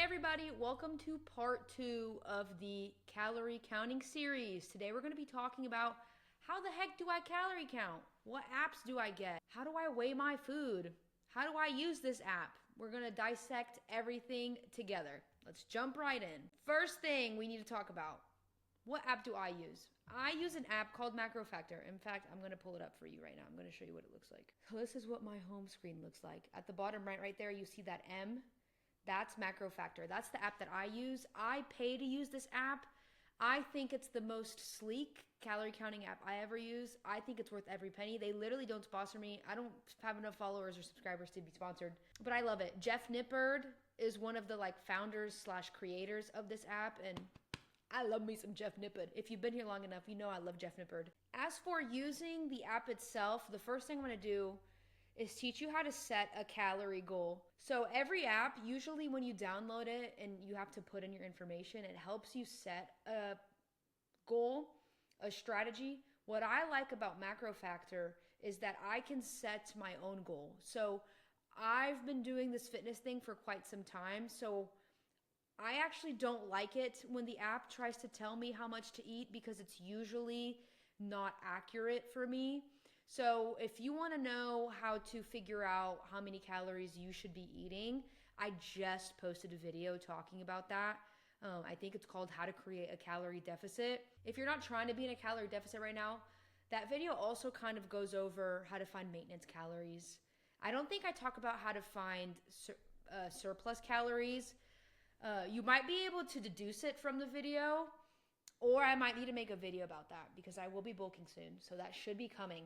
everybody, welcome to part 2 of the calorie counting series. Today we're going to be talking about how the heck do I calorie count? What apps do I get? How do I weigh my food? How do I use this app? We're going to dissect everything together. Let's jump right in. First thing we need to talk about, what app do I use? I use an app called MacroFactor. In fact, I'm going to pull it up for you right now. I'm going to show you what it looks like. So this is what my home screen looks like. At the bottom right there, you see that M. That's MacroFactor. That's the app that I use. I pay to use this app. I think it's the most sleek calorie counting app I ever use. I think it's worth every penny. They literally don't sponsor me. I don't have enough followers or subscribers to be sponsored, but I love it. Jeff Nippard is one of the founders / creators of this app, and I love me some Jeff Nippard. If you've been here long enough, you know I love Jeff Nippard. As for using the app itself, the first thing I'm going to do is teach you how to set a calorie goal. So every app, usually when you download it and you have to put in your information, it helps you set a goal, a strategy. What I like about MacroFactor is that I can set my own goal. So I've been doing this fitness thing for quite some time, so I actually don't like it when the app tries to tell me how much to eat because it's usually not accurate for me. So if you want to know how to figure out how many calories you should be eating, I just posted a video talking about that. I think it's called How to Create a Calorie Deficit. If you're not trying to be in a calorie deficit right now, that video also kind of goes over how to find maintenance calories. I don't think I talk about how to find surplus calories. You might be able to deduce it from the video, or I might need to make a video about that because I will be bulking soon, so that should be coming.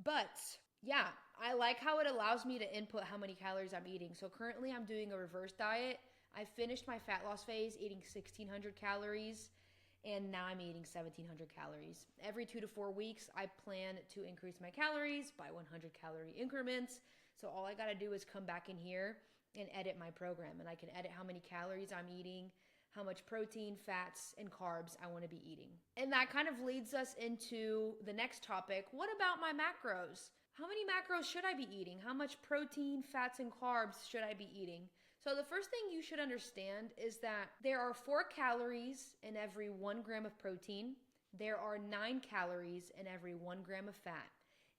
But yeah, I like how it allows me to input how many calories I'm eating. So currently I'm doing a reverse diet. I finished my fat loss phase eating 1,600 calories, and now I'm eating 1,700 calories. Every 2 to 4 weeks, I plan to increase my calories by 100 calorie increments. So all I got to do is come back in here and edit my program, and I can edit how many calories I'm eating, how much protein, fats, and carbs I want to be eating. And that kind of leads us into the next topic. What about my macros? How many macros should I be eating? How much protein, fats, and carbs should I be eating? So the first thing you should understand is that there are 4 calories in every 1 gram of protein. There are 9 calories in every 1 gram of fat.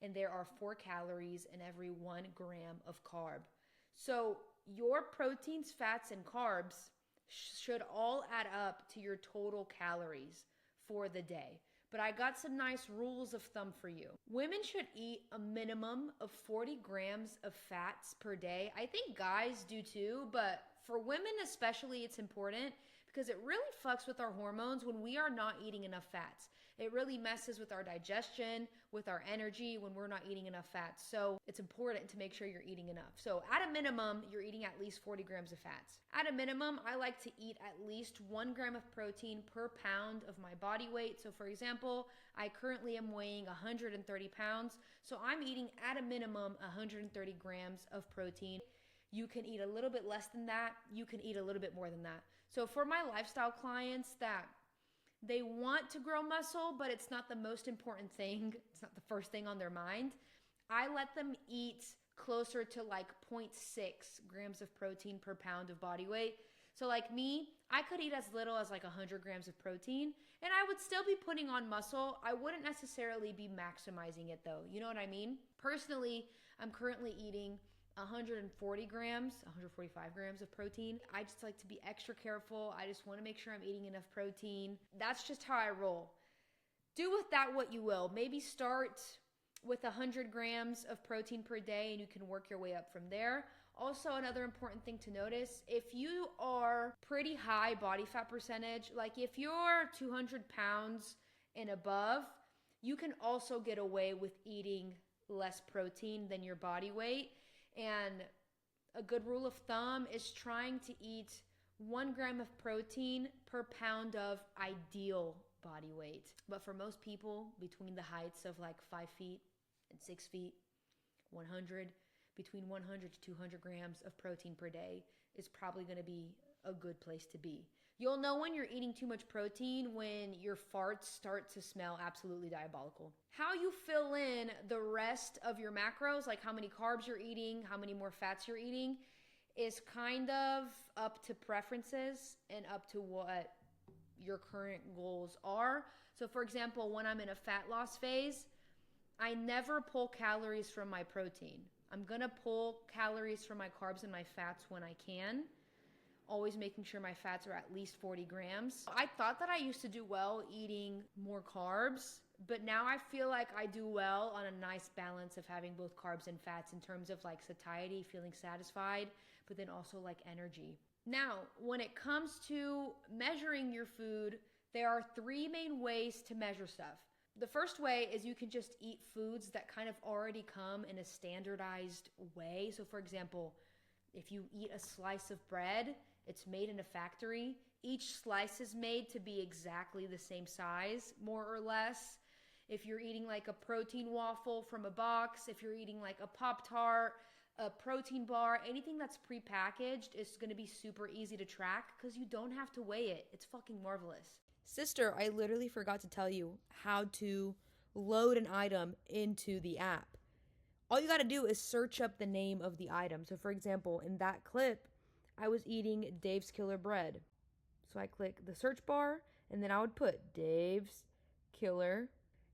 And there are 4 calories in every 1 gram of carb. So your proteins, fats, and carbs should all add up to your total calories for the day. But I got some nice rules of thumb for you. Women should eat a minimum of 40 grams of fats per day. I think guys do too, but for women especially, it's important because it really fucks with our hormones when we are not eating enough fats. It really messes with our digestion, with our energy when we're not eating enough fats. So it's important to make sure you're eating enough. So at a minimum, you're eating at least 40 grams of fats. At a minimum, I like to eat at least 1 gram of protein per pound of my body weight. So for example, I currently am weighing 130 pounds. So I'm eating at a minimum 130 grams of protein. You can eat a little bit less than that. You can eat a little bit more than that. So for my lifestyle clients that they want to grow muscle, but it's not the most important thing, it's not the first thing on their mind, I let them eat closer to 0.6 grams of protein per pound of body weight. So like me, I could eat as little as 100 grams of protein, and I would still be putting on muscle. I wouldn't necessarily be maximizing it though. You know what I mean? Personally, I'm currently eating 145 grams of protein. I just like to be extra careful. I just want to make sure I'm eating enough protein. That's just how I roll. Do with that what you will. Maybe start with 100 grams of protein per day and you can work your way up from there. Also, another important thing to notice, if you are pretty high body fat percentage, like if you're 200 pounds and above, you can also get away with eating less protein than your body weight. And a good rule of thumb is trying to eat 1 gram of protein per pound of ideal body weight. But for most people, between the heights of 5 feet and 6 feet, between 100 to 200 grams of protein per day is probably going to be a good place to be. You'll know when you're eating too much protein when your farts start to smell absolutely diabolical. How you fill in the rest of your macros, like how many carbs you're eating, how many more fats you're eating, is kind of up to preferences and up to what your current goals are. So for example, when I'm in a fat loss phase, I never pull calories from my protein. I'm gonna pull calories from my carbs and my fats when I can, always making sure my fats are at least 40 grams. I thought that I used to do well eating more carbs, but now I feel like I do well on a nice balance of having both carbs and fats in terms of like satiety, feeling satisfied, but then also like energy. Now, when it comes to measuring your food, there are three main ways to measure stuff. The first way is you can just eat foods that kind of already come in a standardized way. So for example, if you eat a slice of bread, it's made in a factory. Each slice is made to be exactly the same size, more or less. If you're eating like a protein waffle from a box, if you're eating like a Pop-Tart, a protein bar, anything that's prepackaged is going to be super easy to track because you don't have to weigh it. It's fucking marvelous. Sister, I literally forgot to tell you how to load an item into the app. All you got to do is search up the name of the item. So for example, in that clip, I was eating Dave's Killer Bread. So I click the search bar and then I would put Dave's Killer.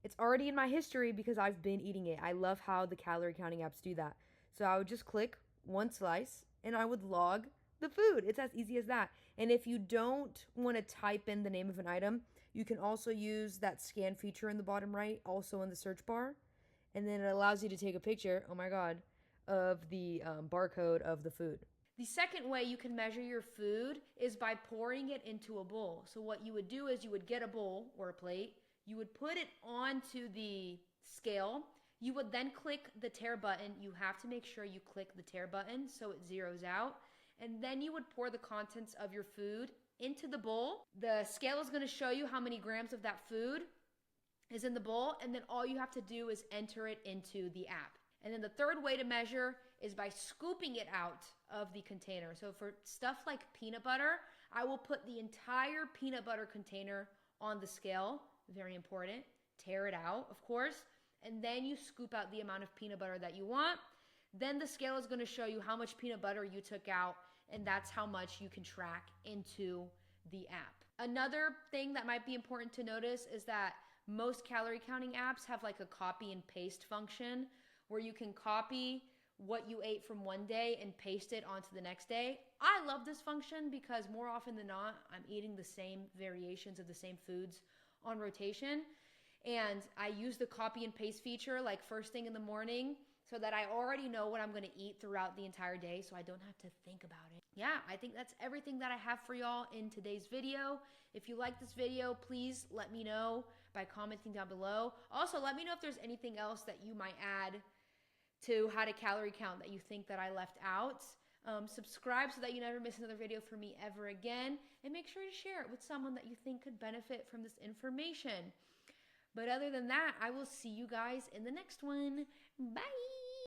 It's already in my history because I've been eating it. I love how the calorie counting apps do that. So I would just click one slice and I would log the food. It's as easy as that. And if you don't want to type in the name of an item, you can also use that scan feature in the bottom right, also in the search bar. And then it allows you to take a picture, oh my God, of the barcode of the food. The second way you can measure your food is by pouring it into a bowl. So what you would do is you would get a bowl or a plate, you would put it onto the scale. You would then click the tare button. You have to make sure you click the tare button so it zeroes out. And then you would pour the contents of your food into the bowl. The scale is going to show you how many grams of that food is in the bowl. And then all you have to do is enter it into the app. And then the third way to measure is by scooping it out of the container. So for stuff like peanut butter, I will put the entire peanut butter container on the scale. Very important. Tear it out, of course. And then you scoop out the amount of peanut butter that you want. Then the scale is going to show you how much peanut butter you took out, and that's how much you can track into the app. Another thing that might be important to notice is that most calorie counting apps have like a copy and paste function where you can copy what you ate from one day and paste it onto the next day. I love this function because more often than not, I'm eating the same variations of the same foods on rotation. And I use the copy and paste feature like first thing in the morning so that I already know what I'm going to eat throughout the entire day so I don't have to think about it. Yeah, I think that's everything that I have for y'all in today's video. If you like this video, please let me know by commenting down below. Also, let me know if there's anything else that you might add to how to calorie count that you think that I left out. Subscribe so that you never miss another video from me ever again. And make sure to share it with someone that you think could benefit from this information. But other than that, I will see you guys in the next one. Bye!